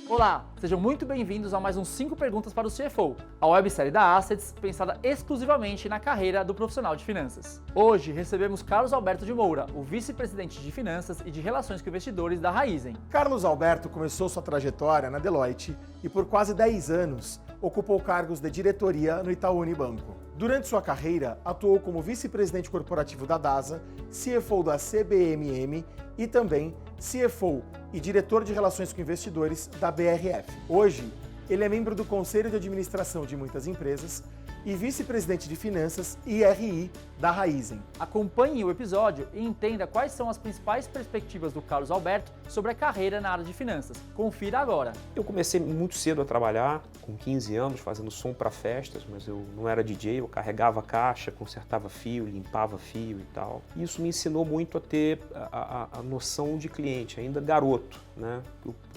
Olá, sejam muito bem-vindos a mais uns 5 perguntas para o CFO, a websérie da Assets pensada exclusivamente na carreira do profissional de finanças. Hoje recebemos Carlos Alberto de Moura, o vice-presidente de Finanças e de Relações com Investidores da Raizen. Carlos Alberto começou sua trajetória na Deloitte e por quase 10 anos ocupou cargos de diretoria no Itaú Unibanco. Durante sua carreira, atuou como vice-presidente corporativo da DASA, CFO da CBMM e também CFO e diretor de Relações com Investidores da BRF. Hoje, ele é membro do Conselho de Administração de muitas empresas e vice-presidente de Finanças e RI da Raizen. Acompanhe o episódio e entenda quais são as principais perspectivas do Carlos Alberto sobre a carreira na área de finanças. Confira agora. Eu comecei muito cedo a trabalhar, com 15 anos, fazendo som para festas, mas eu não era DJ, eu carregava caixa, consertava fio, limpava fio e tal. E isso me ensinou muito a ter a noção de cliente, ainda garoto, né?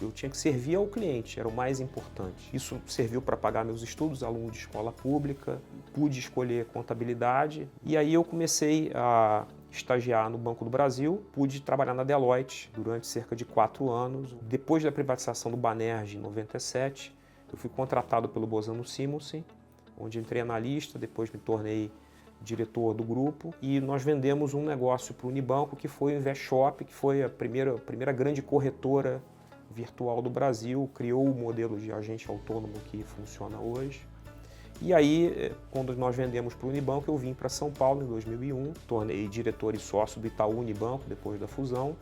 Eu tinha que servir ao cliente, era o mais importante. Isso serviu para pagar meus estudos, aluno de escola pública, pude escolher contabilidade e aí eu comecei a estagiar no Banco do Brasil, pude trabalhar na Deloitte durante cerca de 4 anos. Depois da privatização do Banerj em 97, eu fui contratado pelo Bozano Simonsen, onde entrei analista, depois me tornei diretor do grupo e nós vendemos um negócio para o Unibanco que foi o InvestShop, que foi a primeira grande corretora virtual do Brasil, criou o modelo de agente autônomo que funciona hoje. E aí, quando nós vendemos para o Unibanco, eu vim para São Paulo em 2001, tornei diretor e sócio do Itaú Unibanco depois da fusão,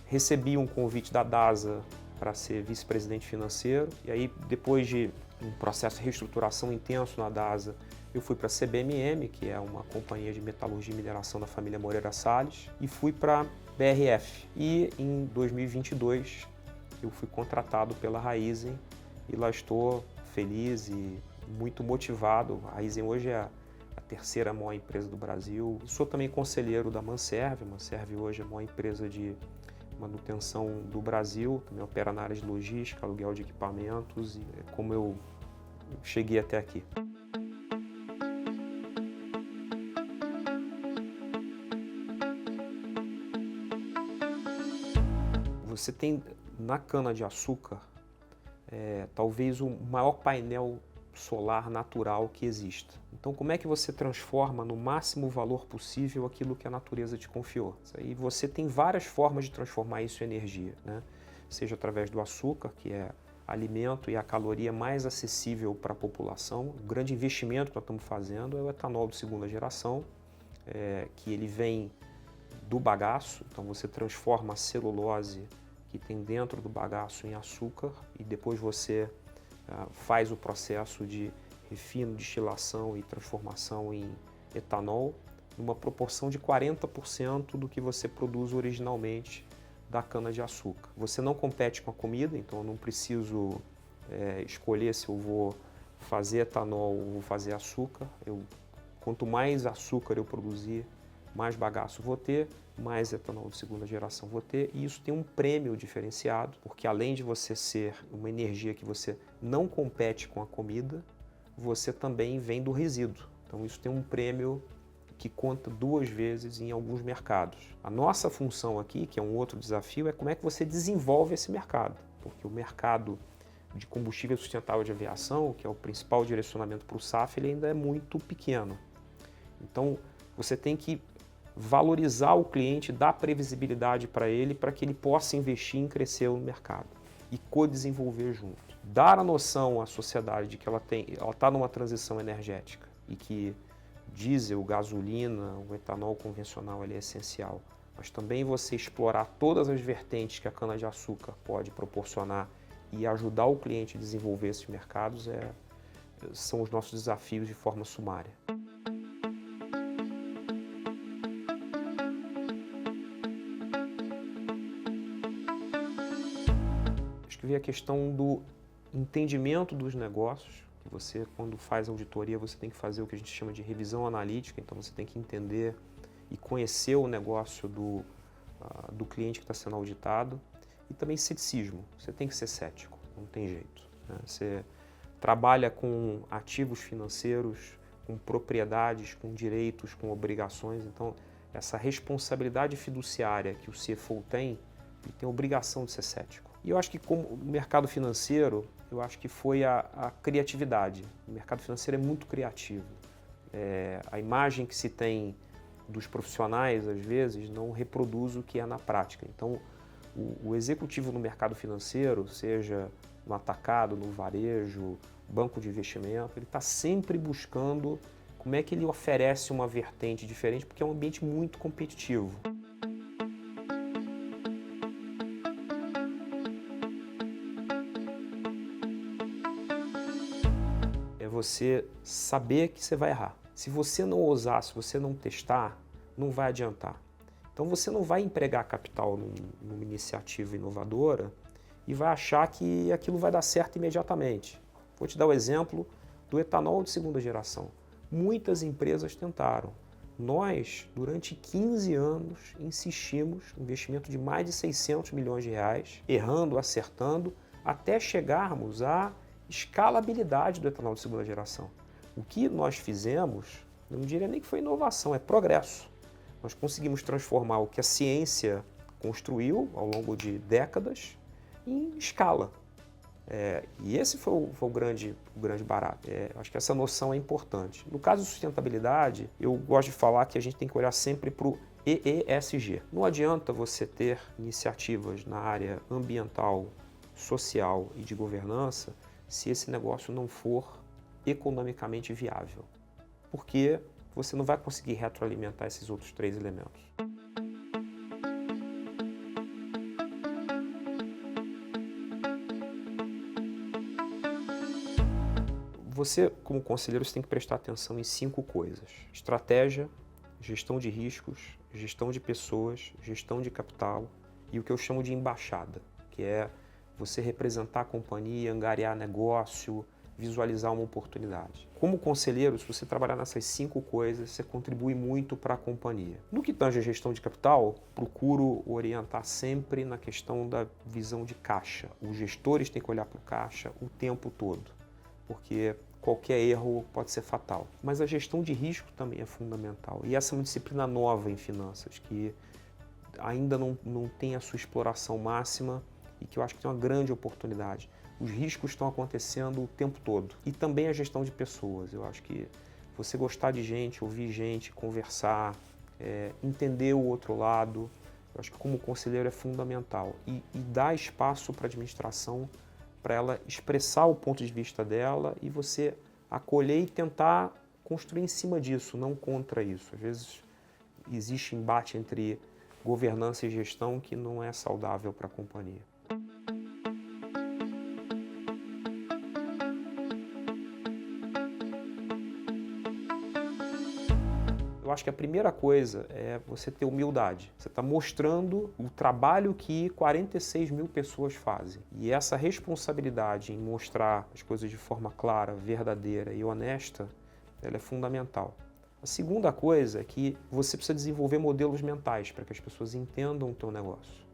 recebi um convite da DASA para ser vice-presidente financeiro, e aí depois de um processo de reestruturação intenso na DASA, eu fui para a CBMM, que é uma companhia de metalurgia e mineração da família Moreira Salles, e fui para a BRF. E em 2022 eu fui contratado pela Raizen e lá estou feliz e muito motivado. A Raizen hoje é a terceira maior empresa do Brasil. Sou também conselheiro da Manserv. A Manserv hoje é a maior empresa de manutenção do Brasil, também opera na área de logística, aluguel de equipamentos e é como eu cheguei até aqui. Você tem na cana-de-açúcar talvez o maior painel solar natural que exista. Então, como é que você transforma no máximo valor possível aquilo que a natureza te confiou? E você tem várias formas de transformar isso em energia, né? Seja através do açúcar, que é alimento e a caloria mais acessível para a população. O grande investimento que nós estamos fazendo é o etanol de segunda geração, que ele vem do bagaço, então você transforma a celulose que tem dentro do bagaço em açúcar e depois você faz o processo de refino, destilação e transformação em etanol numa proporção de 40% do que você produz originalmente da cana-de-açúcar. Você não compete com a comida, então eu não preciso escolher se eu vou fazer etanol ou vou fazer açúcar. Quanto mais açúcar eu produzir, mais bagaço vou ter, mais etanol de segunda geração vou ter, e isso tem um prêmio diferenciado, porque além de você ser uma energia que você não compete com a comida, você também vem do resíduo. Então isso tem um prêmio que conta 2 vezes em alguns mercados. A nossa função aqui, que é um outro desafio, é como é que você desenvolve esse mercado, porque o mercado de combustível sustentável de aviação, que é o principal direcionamento para o SAF, ele ainda é muito pequeno. Então você tem que valorizar o cliente, dar previsibilidade para ele que ele possa investir em crescer no mercado e co-desenvolver junto. Dar a noção à sociedade de que ela está numa transição energética e que diesel, gasolina, o etanol convencional ele é essencial, mas também você explorar todas as vertentes que a cana-de-açúcar pode proporcionar e ajudar o cliente a desenvolver esses mercados são os nossos desafios de forma sumária. Acho que vem a questão do entendimento dos negócios, que você, quando faz auditoria, você tem que fazer o que a gente chama de revisão analítica, então você tem que entender e conhecer o negócio do cliente que está sendo auditado, e também ceticismo, você tem que ser cético, não tem jeito, né? Você trabalha com ativos financeiros com propriedades, com direitos, com obrigações. Então, essa responsabilidade fiduciária que o CFO tem, ele tem a obrigação de ser cético. E eu acho que como o mercado financeiro, eu acho que foi a criatividade. O mercado financeiro é muito criativo. A imagem que se tem dos profissionais, às vezes, não reproduz o que é na prática. Então, o executivo no mercado financeiro, seja no atacado, no varejo, banco de investimento, ele está sempre buscando como é que ele oferece uma vertente diferente, porque é um ambiente muito competitivo. É você saber que você vai errar. Se você não ousar, se você não testar, não vai adiantar. Então você não vai empregar capital numa iniciativa inovadora e vai achar que aquilo vai dar certo imediatamente. Vou te dar o exemplo do etanol de segunda geração. Muitas empresas tentaram. Nós, durante 15 anos, insistimos no investimento de mais de 600 milhões de reais, errando, acertando, até chegarmos à escalabilidade do etanol de segunda geração. O que nós fizemos, eu não diria nem que foi inovação, é progresso. Nós conseguimos transformar o que a ciência construiu ao longo de décadas em escala. E esse foi o grande barato. Acho que essa noção é importante. No caso de sustentabilidade, eu gosto de falar que a gente tem que olhar sempre para o EESG. Não adianta você ter iniciativas na área ambiental, social e de governança se esse negócio não for economicamente viável, porque você não vai conseguir retroalimentar esses outros 3 elementos. Você, como conselheiro, você tem que prestar atenção em 5 coisas: estratégia, gestão de riscos, gestão de pessoas, gestão de capital e o que eu chamo de embaixada, que é você representar a companhia, angariar negócio, visualizar uma oportunidade. Como conselheiro, se você trabalhar nessas 5 coisas, você contribui muito para a companhia. No que tange a gestão de capital, procuro orientar sempre na questão da visão de caixa. Os gestores têm que olhar para o caixa o tempo todo, porque qualquer erro pode ser fatal. Mas a gestão de risco também é fundamental. E essa é uma disciplina nova em finanças, que ainda não tem a sua exploração máxima e que eu acho que tem uma grande oportunidade. Os riscos estão acontecendo o tempo todo. E também a gestão de pessoas. Eu acho que você gostar de gente, ouvir gente, conversar, entender o outro lado, eu acho que como conselheiro é fundamental. E dar espaço para a administração, para ela expressar o ponto de vista dela e você acolher e tentar construir em cima disso, não contra isso. Às vezes existe embate entre governança e gestão que não é saudável para a companhia. Eu acho que a primeira coisa é você ter humildade. Você está mostrando o trabalho que 46 mil pessoas fazem. E essa responsabilidade em mostrar as coisas de forma clara, verdadeira e honesta, ela é fundamental. A segunda coisa é que você precisa desenvolver modelos mentais para que as pessoas entendam o teu negócio.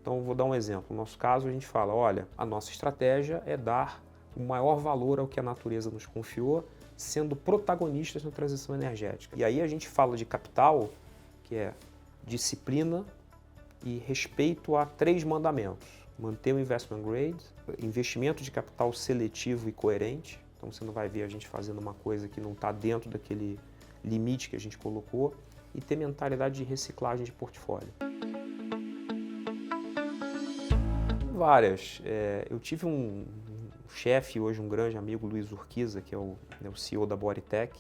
Então, eu vou dar um exemplo. No nosso caso, a gente fala, olha, a nossa estratégia é dar o maior valor ao que a natureza nos confiou, sendo protagonistas na transição energética. E aí a gente fala de capital, que é disciplina e respeito a 3 mandamentos. Manter o investment grade, investimento de capital seletivo e coerente. Então você não vai ver a gente fazendo uma coisa que não está dentro daquele limite que a gente colocou, e ter mentalidade de reciclagem de portfólio. Várias. Eu tive um chefe, hoje um grande amigo, Luiz Urquiza, que é o CEO da Bodytech.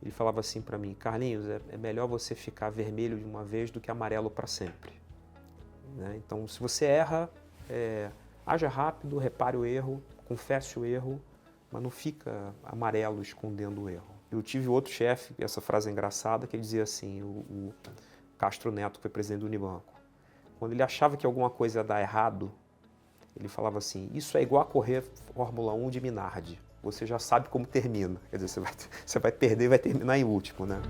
Ele falava assim para mim, Carlinhos, é melhor você ficar vermelho de uma vez do que amarelo para sempre. Né? Então, se você erra, haja rápido, repare o erro, confesse o erro, mas não fica amarelo escondendo o erro. Eu tive outro chefe, essa frase é engraçada, que ele dizia assim, o Castro Neto, que foi presidente do Unibanco. Quando ele achava que alguma coisa ia dar errado, ele falava assim, isso é igual a correr Fórmula 1 de Minardi. Você já sabe como termina. Quer dizer, você vai perder e vai terminar em último, né?